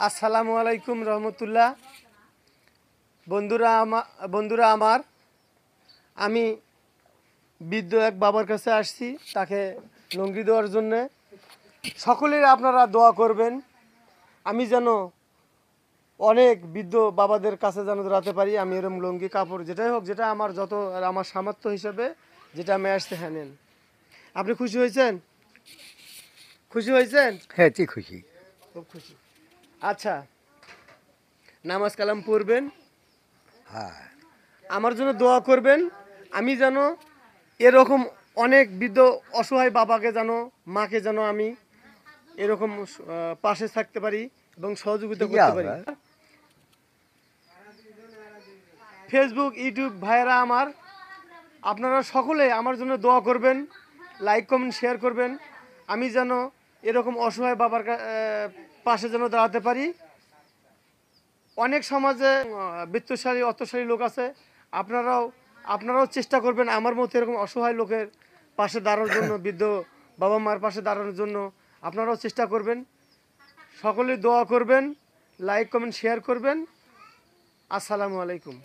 আসসালামু আলাইকুম রহমতুল্লাহ। বন্ধুরা আমার, আমি বৃদ্ধ এক বাবার কাছে আসছি তাকে লুঙ্গি দেওয়ার জন্যে। সকলেই আপনারা দোয়া করবেন আমি যেন অনেক বৃদ্ধ বাবাদের কাছে যেন দাঁড়াতে পারি। আমি এরকম লুঙ্গি কাপড় যেটাই হোক, যেটা আমার আমার সামর্থ্য হিসেবে যেটা আমি আসতে হ্যাঁ নেন। আপনি খুশি হয়েছেন? খুশি হয়েছেন? হ্যাঁ, তুই খুশি। খুব খুশি। আচ্ছা, নামাজ কালাম পড়বেন, হ্যাঁ, আমার জন্য দোয়া করবেন। আমি যেন এরকম অনেক বৃদ্ধ অসহায় বাবাকে যেন, মাকে যেন আমি এরকম পাশে থাকতে পারি এবং সহযোগিতা ঠিক করতে পারি। আছে। ফেসবুক, ইউটিউব ভাইয়েরা আমার, আপনারা সকলে আমার জন্য দোয়া করবেন, লাইক কমেন্ট শেয়ার করবেন। আমি যেন এরকম অসহায় বাবার পাশে যেন দাঁড়াতে পারি। অনেক সমাজে বিত্তশালী অর্থশালী লোক আছে, আপনারাও চেষ্টা করবেন আমার মতো এরকম অসহায় লোকের পাশে দাঁড়ানোর জন্য, বৃদ্ধ বাবা মার পাশে দাঁড়ানোর জন্য আপনারাও চেষ্টা করবেন। সকলেই দোয়া করবেন, লাইক কমেন্ট শেয়ার করবেন। আসসালামু আলাইকুম।